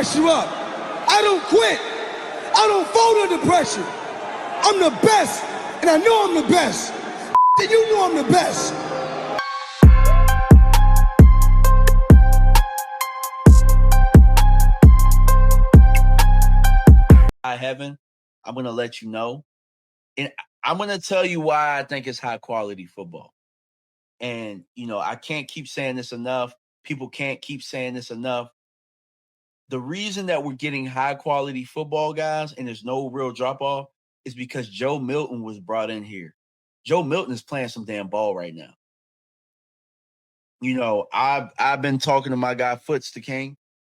pressure up. I don't quit. I don't fold under pressure. I'm the best, and I know I'm the best. And you know I'm the best. Heaven, I'm going to let you know. And I'm going to tell you why I think it's high quality football. And, I can't keep saying this enough. People can't keep saying this enough. The reason that we're getting high quality football, guys, and there's no real drop off is because Joe Milton was brought in here. Joe Milton is playing some damn ball right now. I've been talking to my guy Foots the King.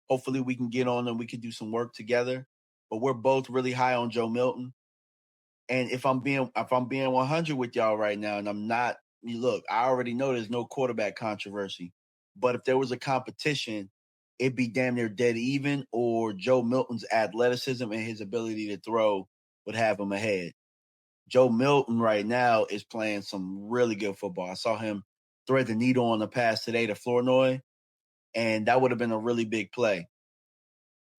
Hopefully we can get on and we can do some work together. But we're both really high on Joe Milton. And if I'm being 100 with y'all right now, and I'm not, look, I already know there's no quarterback controversy. But if there was a competition, it'd be damn near dead even, or Joe Milton's athleticism and his ability to throw would have him ahead. Joe Milton right now is playing some really good football. I saw him thread the needle on the pass today to Flournoy, and that would have been a really big play.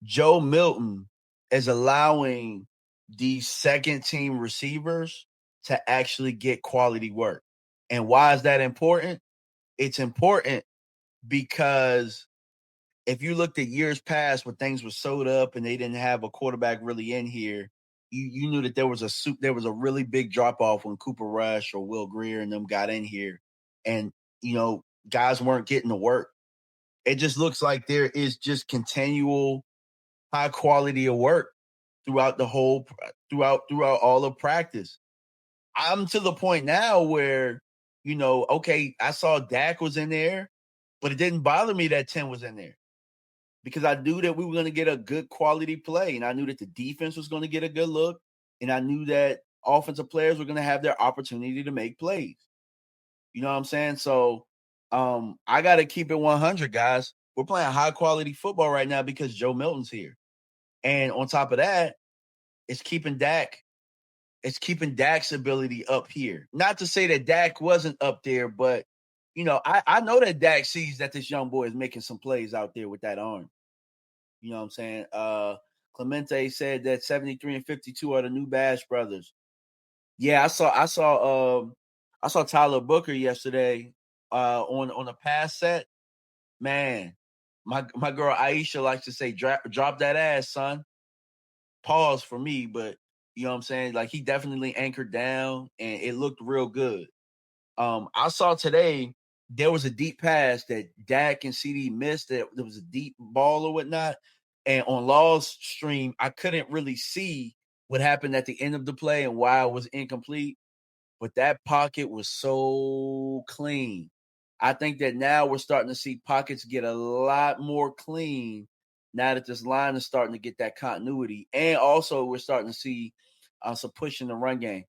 Joe Milton is allowing these second-team receivers to actually get quality work. And why is that important? It's important because if you looked at years past when things were sewed up and they didn't have a quarterback really in here, you knew that there was a really big drop-off when Cooper Rush or Will Greer and them got in here. And, guys weren't getting to work. It just looks like there is just continual high quality of work throughout all of practice. I'm to the point now where, okay, I saw Dak was in there, but it didn't bother me that 10 was in there because I knew that we were going to get a good quality play, and I knew that the defense was going to get a good look, and I knew that offensive players were going to have their opportunity to make plays. You know what I'm saying? So I got to keep it 100, guys. We're playing high quality football right now because Joe Milton's here. And on top of that, it's keeping Dak's ability up here. Not to say that Dak wasn't up there, but I know that Dak sees that this young boy is making some plays out there with that arm. You know what I'm saying? Clemente said that 73 and 52 are the new Bash brothers. Yeah, I saw Tyler Booker yesterday on a pass set. Man, my girl Aisha likes to say, drop that ass, son. Pause for me, but you know what I'm saying? Like, he definitely anchored down and it looked real good. I saw today there was a deep pass that Dak and CD missed. That there was a deep ball or whatnot. And on Law's stream, I couldn't really see what happened at the end of the play and why it was incomplete. But that pocket was so clean. I think that now we're starting to see pockets get a lot more clean now that this line is starting to get that continuity. And also we're starting to see some push in the run game.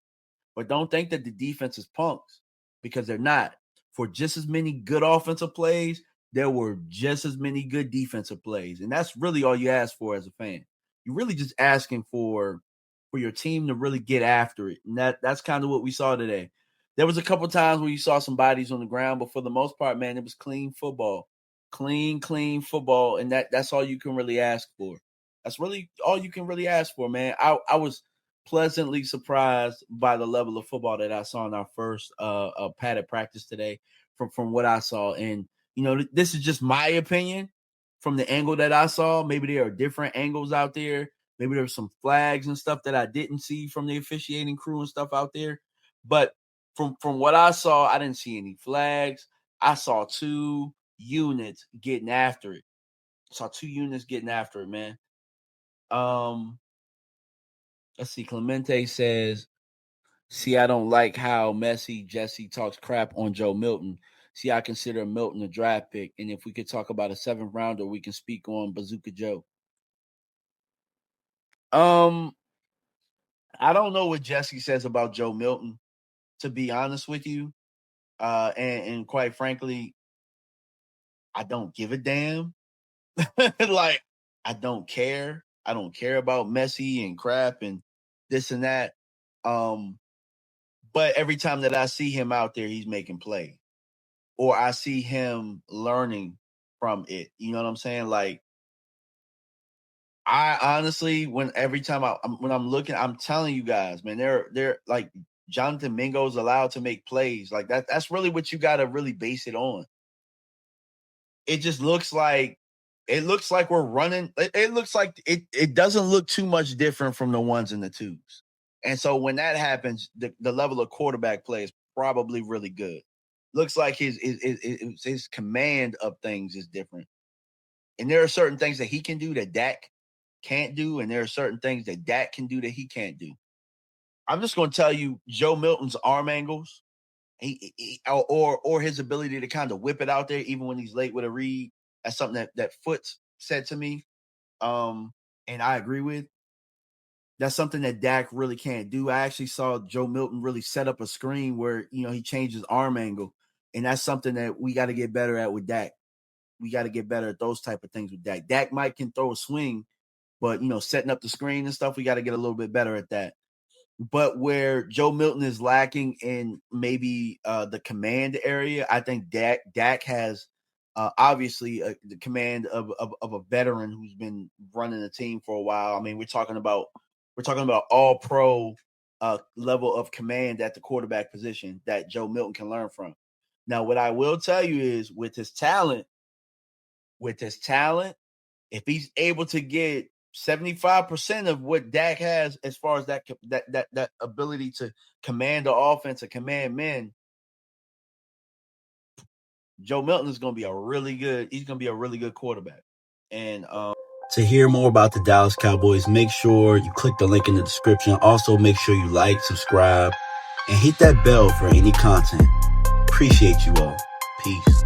But don't think that the defense is punks, because they're not. For just as many good offensive plays, there were just as many good defensive plays. And that's really all you ask for as a fan. You're really just asking for your team to really get after it. And that's kind of what we saw today. There was a couple times where you saw some bodies on the ground, but for the most part, man, it was clean football. Clean football. And that's all you can really ask for. That's really all you can really ask for, man. I was pleasantly surprised by the level of football that I saw in our first padded practice today from what I saw. And, this is just my opinion from the angle that I saw. Maybe there are different angles out there. Maybe there's some flags and stuff that I didn't see from the officiating crew and stuff out there. But from what I saw, I didn't see any flags. I saw two units getting after it. Man. Let's see. Clemente says, see, I don't like how messy Jesse talks crap on Joe Milton. See, I consider Milton a draft pick. And if we could talk about a 7th rounder, we can speak on Bazooka Joe. I don't know what Jesse says about Joe Milton, to be honest with you. And quite frankly, I don't give a damn. Like, I don't care. I don't care about Messi and crap and this and that. But every time that I see him out there, he's making play, or I see him learning from it. You know what I'm saying? Like, I honestly, every time when I'm looking, I'm telling you guys, man, they're like Jonathan Mingo's allowed to make plays like that. That's really what you got to really base it on. It just looks like we're running. It looks like it doesn't look too much different from the ones and the twos. And so when that happens, the level of quarterback play is probably really good. Looks like his command of things is different. And there are certain things that he can do that Dak can't do, and there are certain things that Dak can do that he can't do. I'm just going to tell you, Joe Milton's arm angles, or his ability to kind of whip it out there, even when he's late with a read. That's something that Foots said to me, and I agree with. That's something that Dak really can't do. I actually saw Joe Milton really set up a screen where he changed his arm angle, and that's something that we got to get better at with Dak. We got to get better at those type of things with Dak. Dak can throw a swing, but setting up the screen and stuff, we got to get a little bit better at that. But where Joe Milton is lacking in maybe the command area, I think Dak has obviously the command of a veteran who's been running the team for a while. I mean, we're talking about all pro level of command at the quarterback position that Joe Milton can learn from. Now, what I will tell you is with his talent, if he's able to get 75% of what Dak has as far as that ability to command the offense, to command men, Joe Milton is going to be a really good quarterback. And to hear more about the Dallas Cowboys, make sure you click the link in the description. Also, make sure you like, subscribe, and hit that bell for any content. Appreciate you all. Peace.